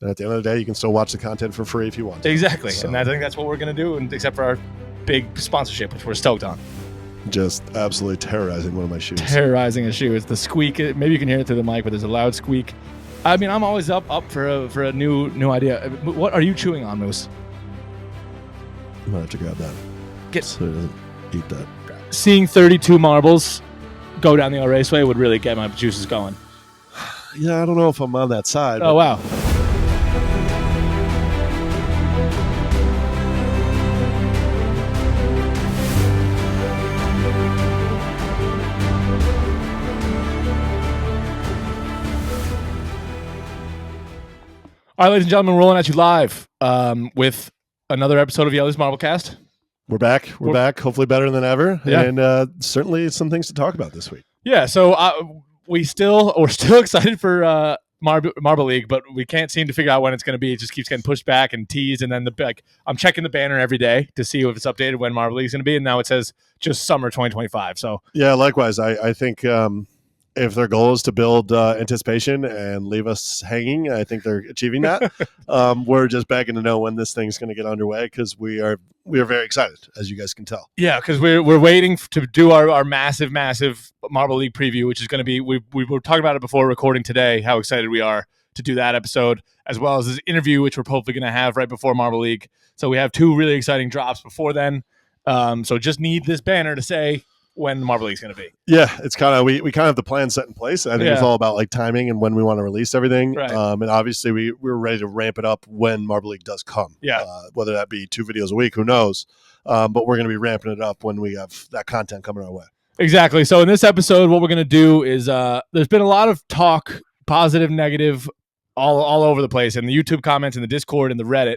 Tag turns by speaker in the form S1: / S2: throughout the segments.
S1: And at the end of the day, you can still watch the content for free if you want to.
S2: Exactly. So, and I think that's what we're going to do, and except for our big sponsorship, which we're stoked on.
S1: Just absolutely terrorizing one of my shoes.
S2: Terrorizing a shoe. It's the squeak. Maybe you can hear it through the mic, but there's a loud squeak. I mean, I'm always up for a new idea. What are you chewing on, Moose?
S1: I'm going to have to grab that. So it doesn't eat that.
S2: Seeing 32 marbles go down the L Raceway would really get my juices going.
S1: Yeah, I don't know if I'm on that side.
S2: Oh, wow. All right, ladies and gentlemen, rolling at you live with another episode of Jelles Marble Cast.
S1: We're back. We're back. Hopefully better than ever.
S2: Yeah.
S1: And certainly some things to talk about this week.
S2: Yeah, so we're still excited for Marble League, but we can't seem to figure out when it's going to be. It just keeps getting pushed back and teased, and then I'm checking the banner every day to see if it's updated when Marble League is going to be, and now it says just summer 2025. So yeah,
S1: likewise. I think if their goal is to build anticipation and leave us hanging, I think they're achieving that. We're just begging to know when this thing's going to get underway because we are very excited, as you guys can tell.
S2: Yeah, because we're waiting to do our massive Marble League preview, which is going to be we were talking about it before recording today. How excited we are to do that episode, as well as this interview, which we're hopefully going to have right before Marble League. So we have two really exciting drops before then. So just need this banner to say when Marble League's going to be.
S1: Yeah, it's kind of we kind of have the plan set in place. I think it's all about like timing and when we want to release everything.
S2: Right.
S1: And obviously we're ready to ramp it up when Marble League does come.
S2: Yeah.
S1: Whether that be 2 videos a week, who knows? But we're going to be ramping it up when we have that content coming our way.
S2: Exactly. So in this episode, what we're going to do is there's been a lot of talk, positive, negative, all over the place in the YouTube comments, in the Discord, and the Reddit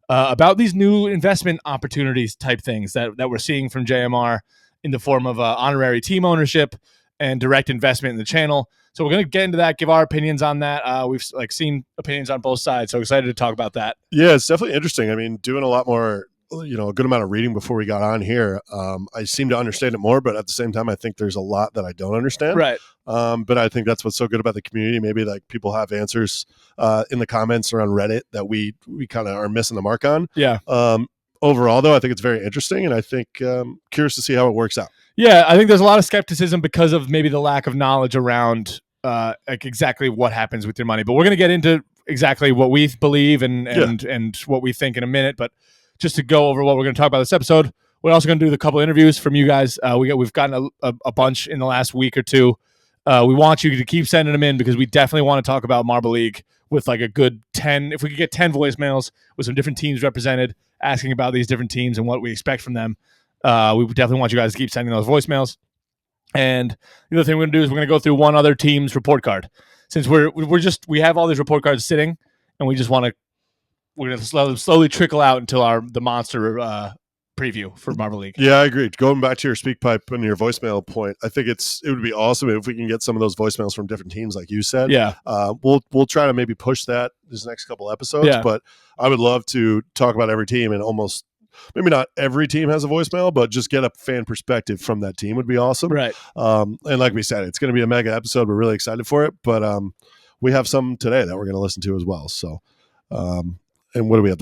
S2: about these new investment opportunities type things that we're seeing from JMR in the form of honorary team ownership and direct investment in the channel. So we're going to get into that, give our opinions on that. We've seen opinions on both sides, so excited to talk about that.
S1: Yeah, it's definitely interesting. I mean, doing a lot more, a good amount of reading before we got on here. I seem to understand it more, but at the same time, I think there's a lot that I don't understand.
S2: Right.
S1: But I think that's what's so good about the community. Maybe like people have answers in the comments or on Reddit that we kind of are missing the mark on.
S2: Yeah.
S1: Overall, though, I think it's very interesting, and I think curious to see how it works out.
S2: Yeah, I think there's a lot of skepticism because of maybe the lack of knowledge around like exactly what happens with your money. But we're going to get into exactly what we believe and what we think in a minute. But just to go over what we're going to talk about this episode, we're also going to do the couple interviews from you guys. We've gotten a bunch in the last week or two. We want you to keep sending them in because we definitely want to talk about Marble League with like a good 10. If we could get 10 voicemails with some different teams represented, asking about these different teams and what we expect from them. We definitely want you guys to keep sending those voicemails. And the other thing we're going to do is we're going to go through one other team's report card. Since we have all these report cards sitting, and we're going to slowly trickle out until the monster preview for Marble League.
S1: Yeah, I agree. Going back to your speak pipe and your voicemail point, I think it would be awesome if we can get some of those voicemails from different teams, like you said.
S2: Yeah.
S1: We'll try to maybe push that this next couple episodes.
S2: Yeah.
S1: But I would love to talk about every team, and almost maybe not every team has a voicemail, but just get a fan perspective from that team would be awesome.
S2: Right.
S1: And like we said, it's going to be a mega episode. We're really excited for it, but we have some today that we're going to listen to as well. So, and what do we have?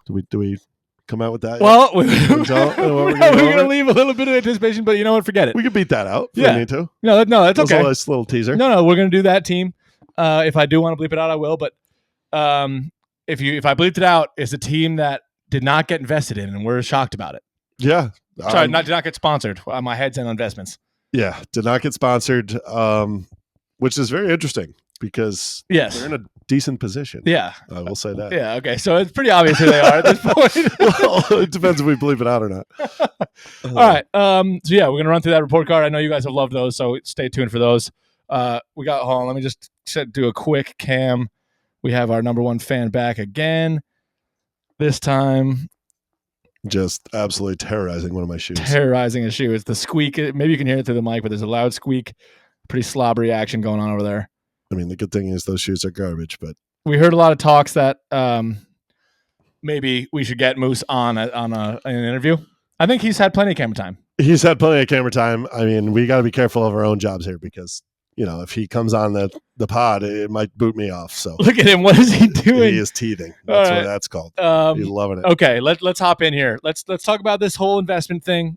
S1: Do we come out with that?
S2: Well, we're going to leave a little bit of anticipation, but you know what? Forget it.
S1: We could beat that out if we need to.
S2: No, that's okay.
S1: That's a nice little teaser.
S2: No, we're going to do that team. If I do want to bleep it out, I will. But if I bleeped it out, it's a team that did not get invested in, and we're shocked about it.
S1: Yeah.
S2: Sorry, did not get sponsored. My head's in investments.
S1: Yeah, did not get sponsored, which is very interesting because they're in a decent position.
S2: Yeah.
S1: I will say that.
S2: Yeah, okay. So it's pretty obvious who they are at this point.
S1: Well, it depends if we believe it out or not.
S2: All right. So yeah, we're going to run through that report card. I know you guys have loved those, so stay tuned for those. Hold on, let me just do a quick cam. We have our number one fan back again. This time,
S1: just absolutely terrorizing one of my shoes.
S2: Terrorizing a shoe. It's the squeak. Maybe you can hear it through the mic, but there's a loud squeak. Pretty slobbery action going on over there.
S1: I mean, the good thing is those shoes are garbage, but
S2: we heard a lot of talks that maybe we should get Moose on an interview. I think he's had plenty of camera time.
S1: He's had plenty of camera time. I mean, we got to be careful of our own jobs here because if he comes on the pod, it might boot me off. So
S2: look at him. What is he doing?
S1: He is teething. That's what that's called. He's loving it.
S2: Okay, let's hop in here. Let's talk about this whole investment thing.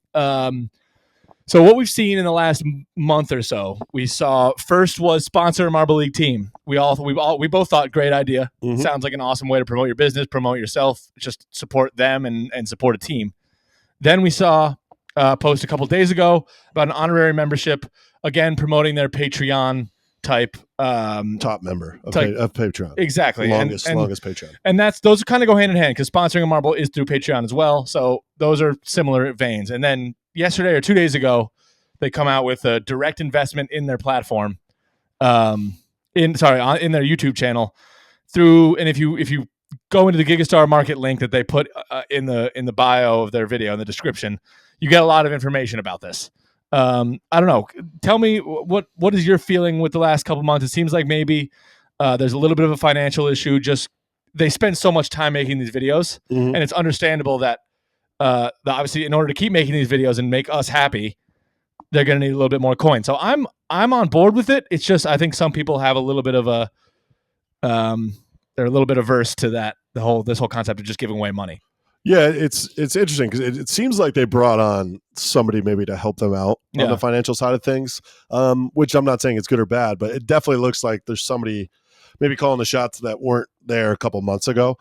S2: So what we've seen in the last month or so, we saw first was sponsor a Marble League team. We both thought great idea.
S1: Mhm.
S2: Sounds like an awesome way to promote your business, promote yourself, just support them and support a team. Then we saw a post a couple days ago about an honorary membership, again promoting their Patreon type
S1: top member of Patreon.
S2: Exactly.
S1: Longest Patreon.
S2: And those kind of go hand in hand because sponsoring a Marble is through Patreon as well. So those are similar veins. And then yesterday or 2 days ago, they come out with a direct investment in their platform, in their YouTube channel and if you go into the Gigastar Market link that they put in the bio of their video in the description, you get a lot of information about this. I don't know. Tell me what is your feeling with the last couple months? It seems like maybe there's a little bit of a financial issue. Just they spend so much time making these videos, and it's understandable that obviously in order to keep making these videos and make us happy, they're going to need a little bit more coin. So I'm on board with it. It's just I think some people have a little bit of a they're a little bit averse to this whole concept of just giving away money.
S1: Yeah, it's interesting because it seems like they brought on somebody maybe to help them out on the financial side of things, which I'm not saying it's good or bad, but it definitely looks like there's somebody maybe calling the shots that weren't there a couple months ago.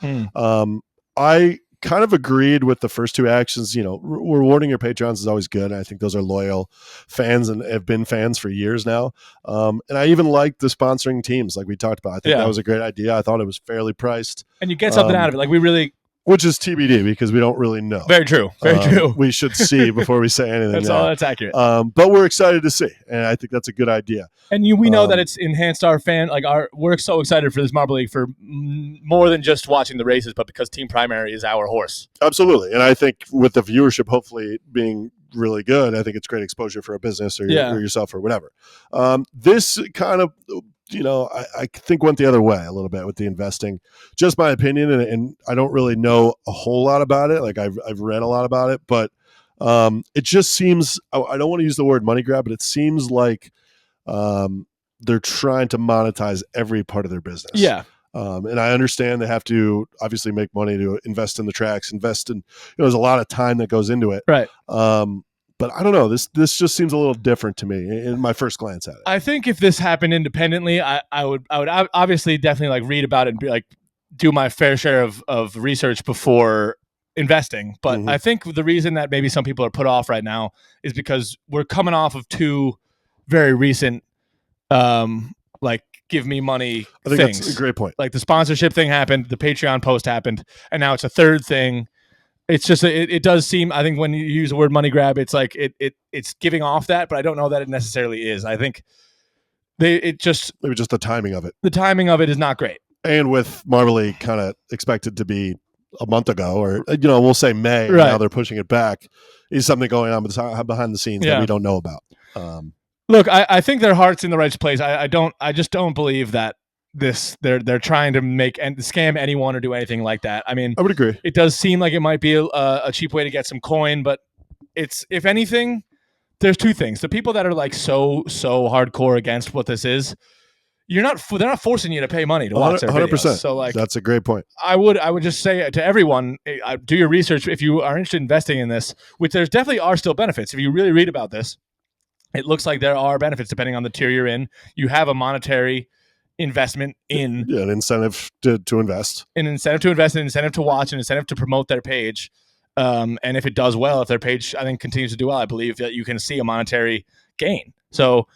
S1: I kind of agreed with the first two actions. Rewarding your patrons is always good. I think those are loyal fans and have been fans for years now. And I even liked the sponsoring teams like we talked about. I think that was a great idea. I thought it was fairly priced.
S2: And you get something out of it. Like we really...
S1: Which is TBD because we don't really know.
S2: Very true. Very true.
S1: We should see before we say anything.
S2: That's accurate.
S1: But we're excited to see, and I think that's a good idea.
S2: And we know that it's enhanced our fan. We're so excited for this Marble League for more than just watching the races, but because Team Primary is our horse.
S1: Absolutely, and I think with the viewership hopefully being really good, I think it's great exposure for a business or yourself or whatever. This kind of. I think went the other way a little bit with the investing. Just my opinion, and I don't really know a whole lot about it. Like I've read a lot about it, but it just seems I don't want to use the word money grab, but it seems like they're trying to monetize every part of their business.
S2: Yeah.
S1: And I understand they have to obviously make money to invest in the tracks, invest in there's a lot of time that goes into it.
S2: Right.
S1: But I don't know. This just seems a little different to me in my first glance at it.
S2: I think if this happened independently, I would obviously definitely read about it and be do my fair share of research before investing. But I think the reason that maybe some people are put off right now is because we're coming off of two very recent give me money
S1: I think
S2: things.
S1: That's a great point.
S2: Like the sponsorship thing happened, the Patreon post happened, and now it's a third thing. It's just it does seem. I think when you use the word money grab, it's like it's giving off that, but I don't know that it necessarily is. I think maybe just
S1: the timing of it.
S2: The timing of it is not great.
S1: And with Marble League kind of expected to be a month ago, or we'll say May, and now they're pushing it back. Is something going on behind the scenes that we don't know about?
S2: Look, I think their heart's in the right place. I just don't believe that. They're trying to make and scam anyone or do anything like that. I mean,
S1: I would agree.
S2: It does seem like it might be a cheap way to get some coin, but it's, if anything, there's two things. The people that are so hardcore against what this is, they're not forcing you to pay money to watch their 100%. Videos. So
S1: that's a great point.
S2: I would just say to everyone, do your research if you are interested in investing in this, which there's definitely are still benefits. If you really read about this, it looks like there are benefits depending on the tier you're in. You have a monetary investment in
S1: an incentive to invest,
S2: an incentive to watch, an incentive to promote their page. And if it does well, if their page, I think, continues to do well, I believe that you can see a monetary gain. So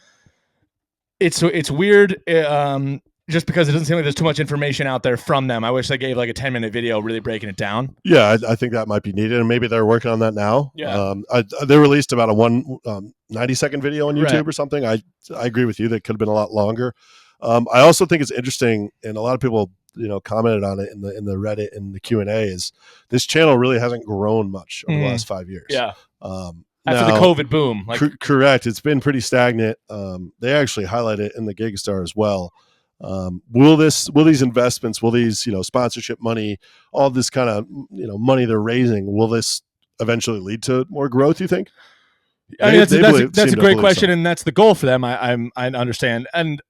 S2: it's weird. Just because it doesn't seem like there's too much information out there from them. I wish they gave a 10-minute video really breaking it down.
S1: Yeah, I think that might be needed, and maybe they're working on that now.
S2: Yeah.
S1: They released about a 90-second video on YouTube or something. I agree with you. That could have been a lot longer. I also think it's interesting, and a lot of people, commented on it in the Reddit and the Q&A, is this channel really hasn't grown much over the last 5 years.
S2: Yeah. After the COVID boom.
S1: Correct. It's been pretty stagnant. They actually highlight it in the Gigastar as well. Will these investments, will these, sponsorship money, all this kind of, money they're raising, will this eventually lead to more growth, you think?
S2: I mean, that's a great question,
S1: so.
S2: and that's the goal for them. I understand, and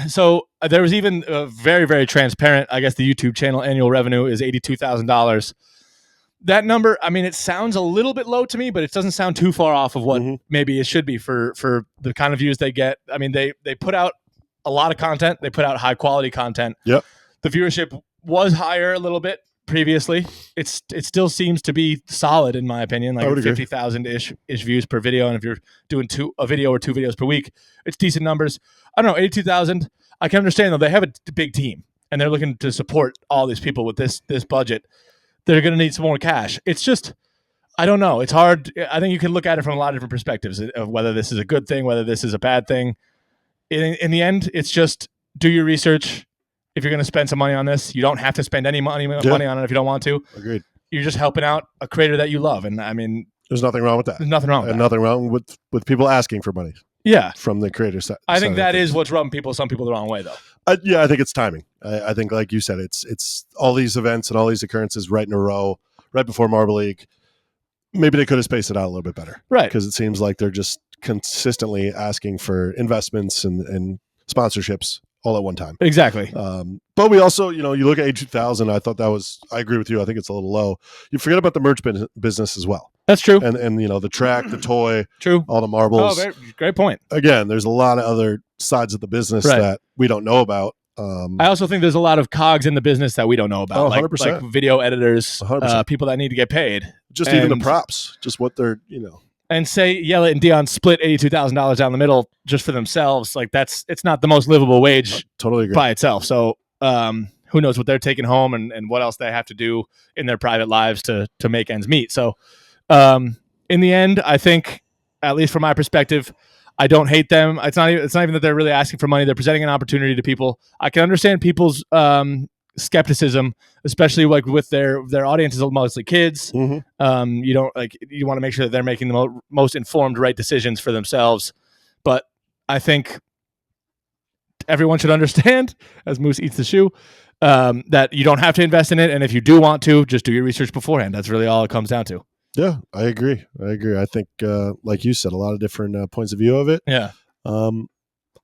S2: so there was even a very, very transparent. I guess the YouTube channel annual revenue is $82,000. That number, I mean, it sounds a little bit low to me, but it doesn't sound too far off of what maybe it should be for the kind of views they get. I mean, they put out a lot of content. They put out high quality content.
S1: Yep.
S2: The viewership was higher a little bit previously. It still seems to be solid in my opinion, like 50,000 ish views per video. And if you're doing a video or 2 videos per week, it's decent numbers. I don't know, 82,000. I can understand though, they have a big team and they're looking to support all these people with this budget. They're going to need some more cash. It's just, I don't know. It's hard. I think you can look at it from a lot of different perspectives of whether this is a good thing, whether this is a bad thing. In the end, it's just do your research. If you're going to spend some money on this, you don't have to spend any money on it if you don't want to.
S1: Agreed.
S2: You're just helping out a creator that you love. And I mean,
S1: there's nothing wrong with that.
S2: There's nothing wrong with that.
S1: Nothing wrong with people asking for money.
S2: Yeah.
S1: From the creator side.
S2: I think that is what's rubbing some people the wrong way, though.
S1: I think it's timing. I think, like you said, it's all these events and all these occurrences right in a row, right before Marble League. Maybe they could have spaced it out a little bit better.
S2: Right.
S1: Because it seems like they're just consistently asking for investments and sponsorships all at one time.
S2: Exactly.
S1: But we also, you look at $8,000. I agree with you. I think it's a little low. You forget about the merch business as well.
S2: That's true.
S1: And the track, the toy,
S2: true,
S1: all the marbles.
S2: Oh, great point.
S1: Again, there's a lot of other sides of the business that we don't know about.
S2: I also think there's a lot of cogs in the business that we don't know about, like video editors, people that need to get paid.
S1: Just even the props, just what they're,
S2: And say Yella and Dion split $82,000 down the middle just for themselves. Like it's not the most livable wage
S1: totally agree.
S2: By itself. So who knows what they're taking home and what else they have to do in their private lives to make ends meet. So in the end, I think, at least from my perspective, I don't hate them. It's not even that they're really asking for money. They're presenting an opportunity to people. I can understand people's skepticism, especially like with their audience is mostly kids. You want to make sure that they're making the most informed right decisions for themselves. But I think everyone should understand, as Moose eats the shoe, that you don't have to invest in it. And if you do want to, just do your research beforehand. That's really all it comes down to.
S1: Yeah, I agree. I think, like you said, a lot of different points of view of it.
S2: Yeah.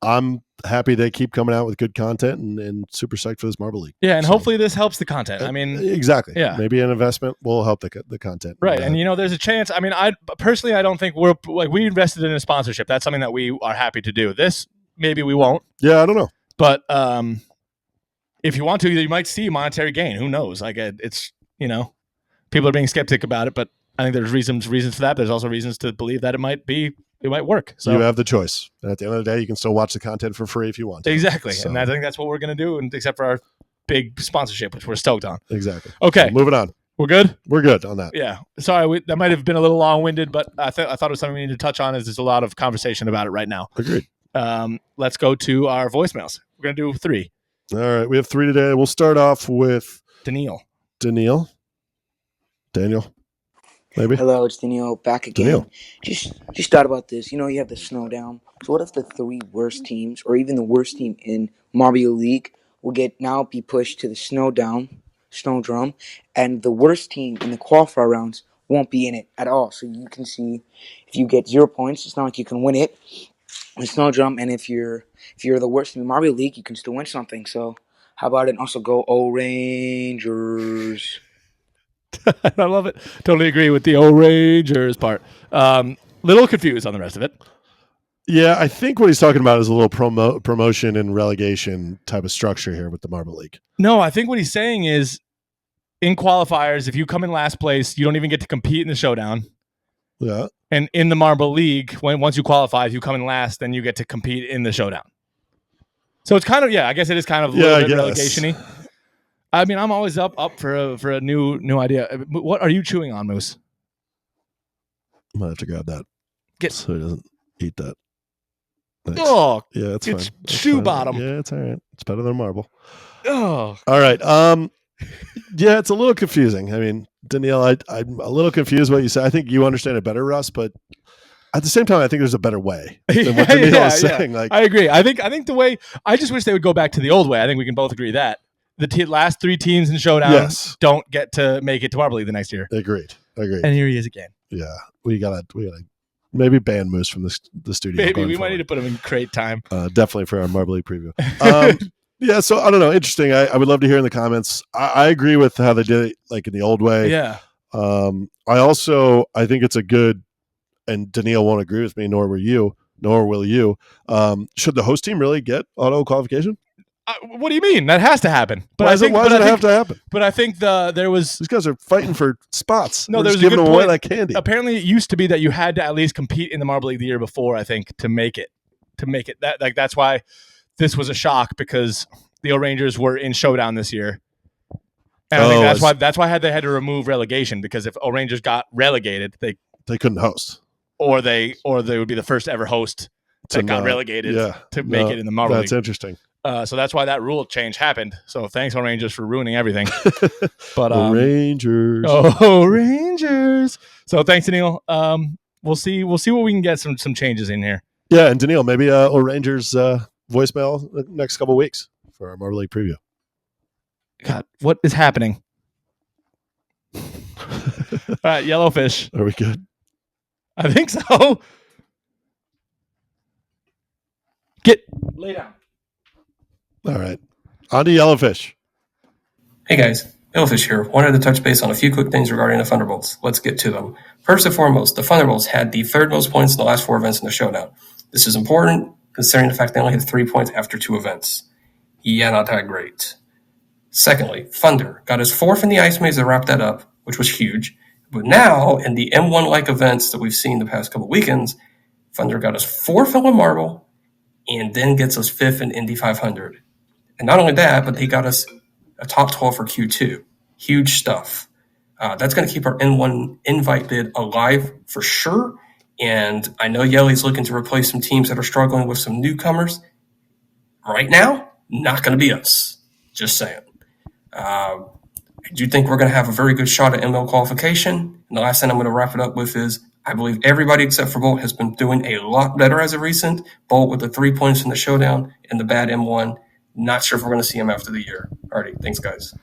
S1: I'm happy they keep coming out with good content and super psyched for this Marble League.
S2: Yeah, and hopefully this helps the content. I mean,
S1: exactly.
S2: Yeah.
S1: Maybe an investment will help the content.
S2: Right. And there's a chance. I mean, I personally don't think we invested in a sponsorship. That's something that we are happy to do. This maybe we won't.
S1: Yeah, I don't know.
S2: But if you want to, you might see monetary gain. Who knows? Like it's people are being skeptic about it, but I think there's reasons for that. There's also reasons to believe that it might work. So
S1: you have the choice. And at the end of the day, you can still watch the content for free if you want to.
S2: Exactly. So. And I think that's what we're going to do, and except for our big sponsorship, which we're stoked on.
S1: Exactly.
S2: Okay.
S1: So moving on.
S2: We're good?
S1: We're good on that.
S2: Yeah. Sorry, that might have been a little long-winded, but I thought it was something we need to touch on, as there's a lot of conversation about it right now.
S1: Agreed.
S2: Let's go to our voicemails. We're going to do 3.
S1: All right. We have 3 today. We'll start off with
S2: Daniel.
S1: Daniel. Maybe.
S3: Hello, it's Daniel back again.
S1: Daniel.
S3: Just thought about this. You have the snow down. So what if the 3 worst teams, or even the worst team in Marble League, will now be pushed to the snow drum, and the worst team in the qualifier rounds won't be in it at all. So you can see if you get 0 points, it's not like you can win it. The snow drum, and if you're the worst team in Marble League, you can still win something. So how about it? Also go Rangers.
S2: I love it. Totally agree with the Rangers part. Little confused on the rest of it.
S1: Yeah, I think what he's talking about is a little promotion and relegation type of structure here with the Marble League.
S2: No, I think what he's saying is, in qualifiers, if you come in last place, you don't even get to compete in the showdown.
S1: Yeah. And
S2: in the Marble League, once you qualify, if you come in last, then you get to compete in the showdown. So it's kind of, I guess it is kind of a little bit relegation-y. I mean, I'm always up for a new idea. What are you chewing on, Moose?
S1: I might have to grab that so he doesn't eat that. Nice.
S2: Oh,
S1: yeah, it's fine.
S2: Shoe bottom.
S1: Yeah, it's all right. It's better than marble.
S2: Oh,
S1: all right. Yeah, it's a little confusing. I mean, Danielle, I'm a little confused what you said. I think you understand it better, Russ, but at the same time, I think there's a better way than what Danielle is saying. Like,
S2: I agree. I think the way, I just wish they would go back to the old way. I think we can both agree that. The last 3 teams in Showdown don't get to make it to Marble League the next year.
S1: Agreed.
S2: And here he is again.
S1: Yeah, we gotta Maybe ban Moose from the studio.
S2: Maybe we might need to put him in crate time.
S1: Definitely for our Marble League preview. Yeah, so I don't know. Interesting. I would love to hear in the comments. I agree with how they did it, like in the old way.
S2: Yeah.
S1: I think it's a good, and Daniil won't agree with me, nor will you. Should the host team really get auto qualification?
S2: What do you mean? That has to happen. But
S1: why does it have to happen?
S2: But I think there was
S1: these guys are fighting for spots.
S2: No,
S1: there's
S2: giving
S1: them away like candy.
S2: Apparently, it used to be that you had to at least compete in the Marble League the year before. I think to make it that's why this was a shock, because the O'Rangers were in Showdown this year. And I think that's why they had to remove relegation, because if O'Rangers got relegated, they
S1: couldn't host,
S2: or they would be the first ever host that got relegated to make it in the Marble League.
S1: That's interesting.
S2: So that's why that rule change happened. So thanks, O'Rangers, for ruining everything. But
S1: O'Rangers.
S2: So thanks, Daniil. We'll see what we can get some changes in here.
S1: Yeah, and Daniil, maybe O'Rangers voicemail the next couple of weeks for our Marble League preview.
S2: God, what is happening? All right, Yellowfish.
S1: Are we good?
S2: I think so. Lay down.
S1: All right. On to Yellowfish.
S4: Hey guys, Yellowfish here. Wanted to touch base on a few quick things regarding the Thunderbolts. Let's get to them. First and foremost, the Thunderbolts had the third most points in the last 4 events in the Showdown. This is important considering the fact they only had 3 points after 2 events. Yeah, not that great. Secondly, Thunder got his 4th in the Ice Maze to wrap that up, which was huge. But now, in the M1-like events that we've seen the past couple weekends, Thunder got his 4th in Marble and then gets us 5th in Indy 500. And not only that, but he got us a top 12 for Q2. Huge stuff. That's going to keep our N1 invite bid alive for sure. And I know Yelly's looking to replace some teams that are struggling with some newcomers. Right now, not going to be us. Just saying. I do think we're going to have a very good shot at ML qualification. And the last thing I'm going to wrap it up with is I believe everybody except for Bolt has been doing a lot better as of recent. Bolt with the 3 points in the Showdown and the bad M1. Not sure if we're going to see him after the year. Alrighty, thanks, guys.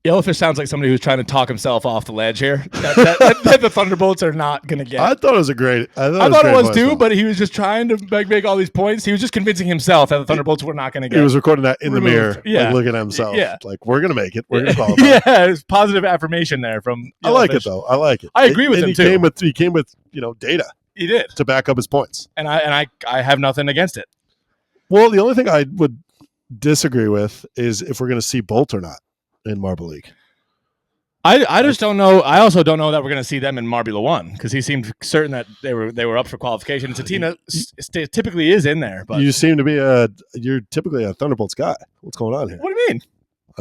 S2: Yellowfish sounds like somebody who's trying to talk himself off the ledge here. That the Thunderbolts are not going to get.
S1: I thought it was a great.
S2: I thought it was too, but he was just trying to make all these points. He was just convincing himself that the Thunderbolts were not going to get.
S1: He was recording that in
S2: removed.
S1: the mirror,
S2: yeah,
S1: looking at himself.
S2: Yeah,
S1: like we're going to make it. We're going to qualify.
S2: Yeah, it's positive affirmation there from. Yellowfish.
S1: I like it though. I like it.
S2: I agree with him
S1: he
S2: too.
S1: He came with data.
S2: He did
S1: to back up his points,
S2: and I have nothing against it.
S1: Well, the only thing I would disagree with is if we're going to see Bolt or not in Marble League.
S2: I just don't know. I also don't know that we're going to see them in Marble 1 because he seemed certain that they were up for qualification. It's a team that typically is in there. But
S1: you seem to be you're typically a Thunderbolts guy. What's going on here?
S2: What do you mean?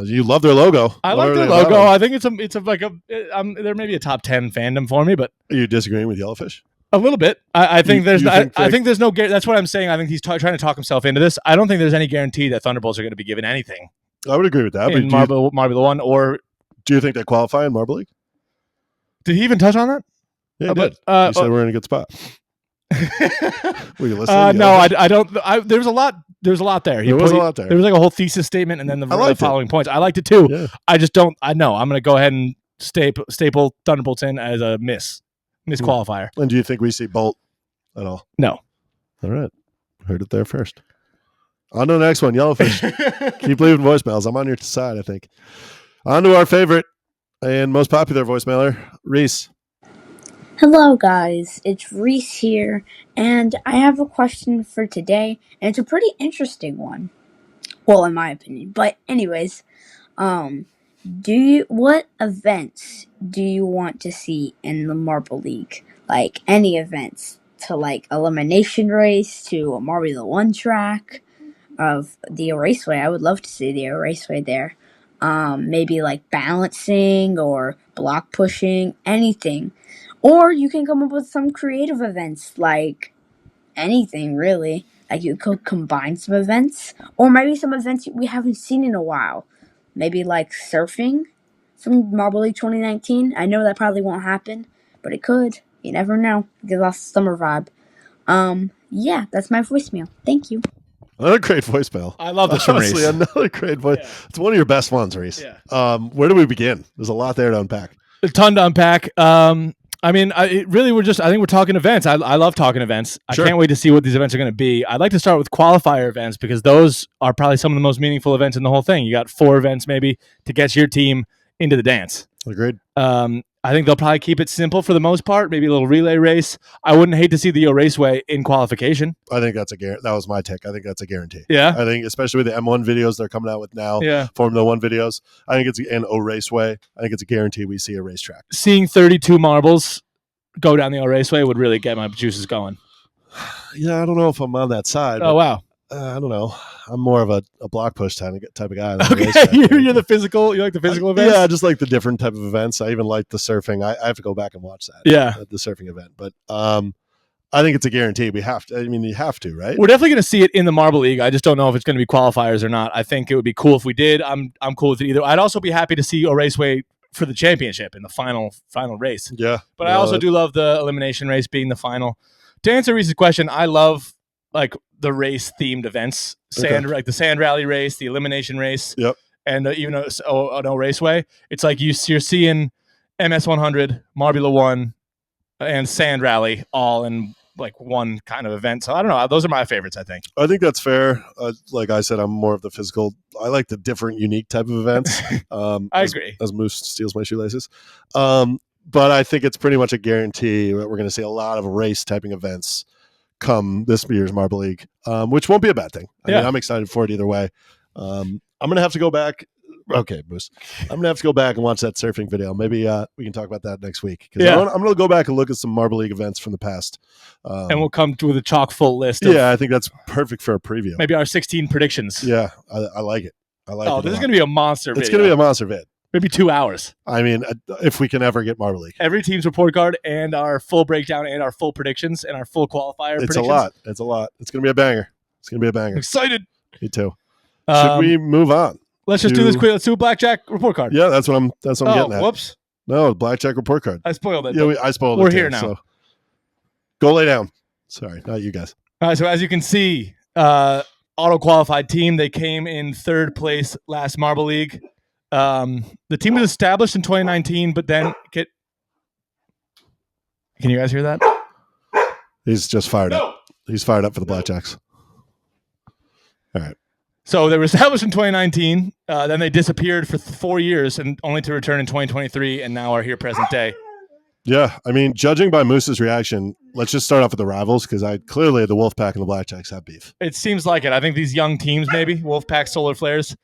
S1: You love their logo.
S2: I like their logo. I think it's there may be a top 10 fandom for me, but
S1: are you disagreeing with Yellowfish?
S2: A little bit. I think there's no. That's what I'm saying. I think he's trying to talk himself into this. I don't think there's any guarantee that Thunderbolts are going to be given anything.
S1: I would agree with that.
S2: In Marble 1 or.
S1: Do you think they qualify in Marble League?
S2: Did he even touch on that?
S1: Yeah, he did. He said we're in a good spot. Were you listening?
S2: No, I don't. There's a lot. There's a lot there.
S1: There was a lot there.
S2: There was like a whole thesis statement, and then the following points. I liked it too.
S1: Yeah.
S2: I just don't. I know. I'm going to go ahead and staple Thunderbolts in as a miss qualifier.
S1: And do you think we see Bolt at all?
S2: No.
S1: All right, heard it there first. On to the next one, Yellowfish. Keep leaving voicemails. I'm on your side, I think. On to our favorite and most popular voicemailer, Reese.
S5: Hello guys, it's Reese here, and I have a question for today, and it's a pretty interesting one. Well, in my opinion. But anyways, what events do you want to see in the Marble League? Like any events, to like elimination race, to a Marble 1 track, of the Raceway. I would love to see the Raceway there. Maybe like balancing or block pushing, anything. Or you can come up with some creative events, like anything really. Like you could combine some events, or maybe some events we haven't seen in a while. Maybe like surfing from Marble League 2019. I know that probably won't happen, but it could. You never know. Give off the summer vibe. Yeah, that's my voicemail. Thank you.
S1: Another great voicemail.
S2: I love this.
S1: Honestly, another great voice. Yeah. It's one of your best ones, Reese. Yeah. Where do we begin? There's a lot there to unpack.
S2: A ton to unpack. I mean, I think we're talking events. I love talking events.
S1: Sure.
S2: I can't wait to see what these events are going to be. I'd like to start with qualifier events because those are probably some of the most meaningful events in the whole thing. You got 4 events maybe to get your team into the dance.
S1: Agreed.
S2: I think they'll probably keep it simple for the most part. Maybe a little relay race. I wouldn't hate to see the Raceway in qualification.
S1: I think that's that was my take. I think that's a guarantee.
S2: Yeah.
S1: I think especially with the M1 videos they're coming out with now,
S2: Yeah.
S1: Formula 1 videos, I think it's an O Raceway. I think it's a guarantee we see a racetrack.
S2: Seeing 32 marbles go down the O Raceway would really get my juices going.
S1: Yeah, I don't know if I'm on that side.
S2: Oh, wow.
S1: I don't know. I'm more of a block push type of guy.
S2: Okay, you're the physical. You like the physical events?
S1: Yeah, I just like the different type of events. I even like the surfing. I have to go back and watch that.
S2: Yeah,
S1: the surfing event. But I think it's a guarantee. We have to. I mean, you have to, right?
S2: We're definitely going to see it in the Marble League. I just don't know if it's going to be qualifiers or not. I think it would be cool if we did. I'm cool with it either. I'd also be happy to see a Raceway for the championship in the final race.
S1: Yeah,
S2: but I also do love the elimination race being the final. To answer Reese's question, I love like the race themed events, like the sand rally race, the elimination race, and even an O Raceway. It's like you're seeing MS 100, Marbula 1, and sand rally all in like one kind of event. So I don't know. Those are my favorites, I think.
S1: I think that's fair. Like I said, I'm more of the physical. I like the different, unique type of events.
S2: I agree.
S1: As Moose steals my shoelaces. But I think it's pretty much a guarantee that we're going to see a lot of race typing events come this year's Marble League, which won't be a bad thing. I mean, I'm excited for it either way. I'm going to have to go back. Okay, Moose. I'm going to have to go back and watch that surfing video. Maybe we can talk about that next week. I'm going to go back and look at some Marble League events from the past.
S2: And we'll come with a chock full list.
S1: I think that's perfect for a preview.
S2: Maybe our 16 predictions.
S1: Yeah, I like it.
S2: This is going to be a monster video.
S1: It's going to be a monster vid.
S2: Maybe 2 hours.
S1: I mean, if we can ever get Marble League.
S2: Every team's report card and our full breakdown and our full predictions and our full qualifier predictions.
S1: It's a lot. It's going to be a banger.
S2: I'm excited.
S1: Me too. Should we move on?
S2: Let's just do this quick. Let's do a blackjack report card.
S1: Yeah, that's what I'm getting at.
S2: Whoops.
S1: No, blackjack report card.
S2: I spoiled it.
S1: Yeah, I spoiled it.
S2: We're here now.
S1: So go lay down. Sorry, not you guys.
S2: All right, so as you can see, auto-qualified team. They came in 3rd place last Marble League. The team was established in 2019, but then can you guys hear that?
S1: He's just fired up. He's fired up for the Blackjacks. All right.
S2: So they were established in 2019. Then they disappeared for 4 years and only to return in 2023 and now are here present day.
S1: Yeah. I mean, judging by Moose's reaction, let's just start off with the rivals because clearly the Wolfpack and the Blackjacks have beef.
S2: It seems like it. I think these young teams, maybe Wolfpack, Solar Flares.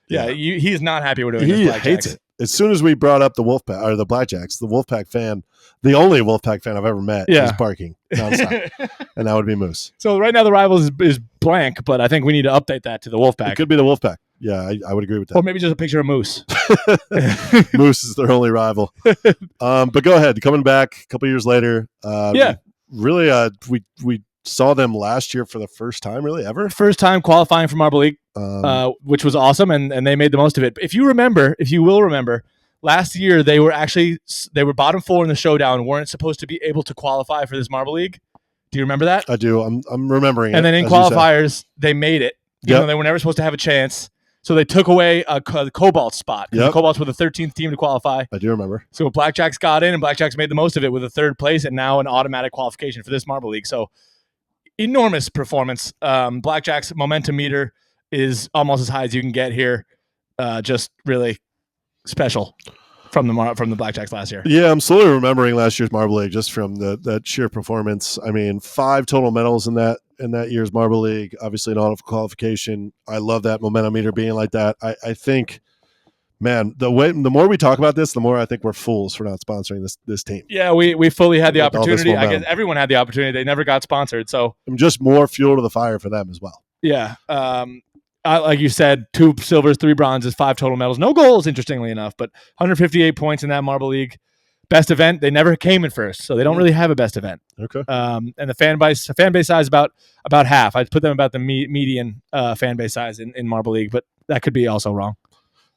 S2: Yeah, he's not happy we're doing this.
S1: He hates it. As soon as we brought up the Wolfpack or the Blackjacks, the Wolfpack fan, the only Wolfpack fan I've ever met, is barking nonstop, and that would be Moose.
S2: So right now the rivals is blank, but I think we need to update that to the Wolfpack.
S1: It could be the Wolfpack. Yeah, I would agree with that.
S2: Or maybe just a picture of Moose.
S1: Moose is their only rival. But go ahead. Coming back a couple years later. Really, we saw them last year for the first time, really, ever.
S2: First time qualifying for Marble League, which was awesome, and they made the most of it. If you will remember, last year they were bottom 4 in the showdown, weren't supposed to be able to qualify for this Marble League. Do you remember that?
S1: I do. I'm remembering
S2: and
S1: it.
S2: And then in qualifiers, they made it. You know, they were never supposed to have a chance. So they took away the Cobalt spot. The Cobalts were the 13th team to qualify.
S1: I do remember.
S2: So Blackjacks got in, and Blackjacks made the most of it with a 3rd place and now an automatic qualification for this Marble League. So enormous performance. Blackjack's momentum meter is almost as high as you can get here. Just really special from the Blackjacks last year.
S1: Yeah, I'm slowly remembering last year's Marble League just from that sheer performance. I mean, 5 total medals in that year's Marble League. Obviously, an auto qualification. I love that momentum meter being like that. I think, man, the more we talk about this, the more I think we're fools for not sponsoring this team.
S2: Yeah, we fully had the opportunity. I guess everyone had the opportunity. They never got sponsored, so
S1: just more fuel to the fire for them as well.
S2: Yeah. Like you said, 2 silvers, 3 bronzes, 5 total medals. No goals, interestingly enough, but 158 points in that Marble League. Best event, they never came in first, so they don't really have a best event.
S1: Okay.
S2: And the fan base size about half. I'd put them about the median fan base size in Marble League, but that could be also wrong.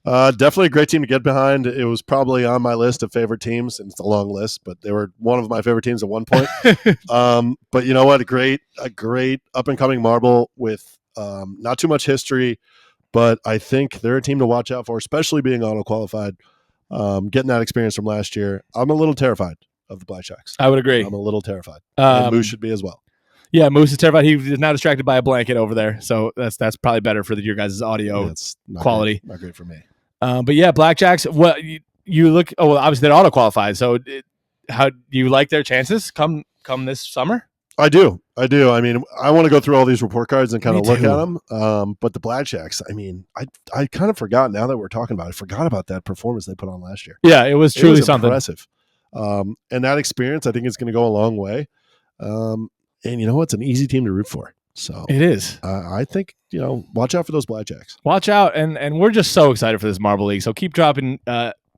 S1: Definitely a great team to get behind. It was probably on my list of favorite teams, and it's a long list, but they were one of my favorite teams at one point. But you know what? A great up and coming marble with not too much history, but I think they're a team to watch out for, especially being auto qualified. Getting that experience from last year, I'm a little terrified. of the Blackjacks.
S2: I would agree.
S1: I'm a little terrified. And Moose should be as well.
S2: Yeah, Moose is terrified. He is now distracted by a blanket over there, so that's probably better for your guys' audio
S1: It's not
S2: quality.
S1: Great. Not great for me.
S2: But yeah, Blackjacks. What you look? Oh, well, obviously they're auto qualified. So how do you like their chances come this summer?
S1: I do. I mean, I want to go through all these report cards and kind of look at them. But the Blackjacks, I mean, I kind of forgot now that we're talking about it. I forgot about that performance they put on last year.
S2: Yeah, it was truly something
S1: impressive. And that experience, I think, is going to go a long way. And you know what? It's an easy team to root for. So
S2: it is.
S1: I think, watch out for those Blackjacks.
S2: Watch out. And we're just so excited for this Marble League. So keep dropping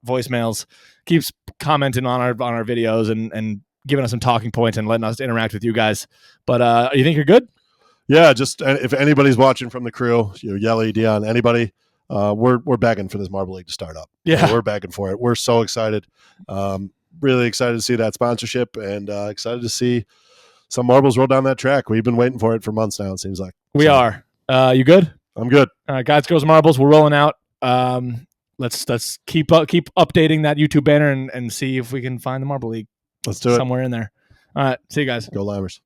S2: voicemails, keep commenting on our videos and giving us some talking points and letting us interact with you guys. But you think you're good? Yeah.
S1: Just if anybody's watching from the crew, Yelly, Dion, anybody, we're begging for this Marble League to start up.
S2: Yeah.
S1: We're begging for it. We're so excited. Really excited to see that sponsorship and excited to see some marbles roll down that track. We've been waiting for it for months now, it seems like.
S2: We are. You good?
S1: I'm good.
S2: All right, guys, girls, marbles, we're rolling out. Let's keep updating that YouTube banner and see if we can find the Marble League.
S1: Let's do it.
S2: Somewhere in there. All right, see you guys.
S1: Go Lammers.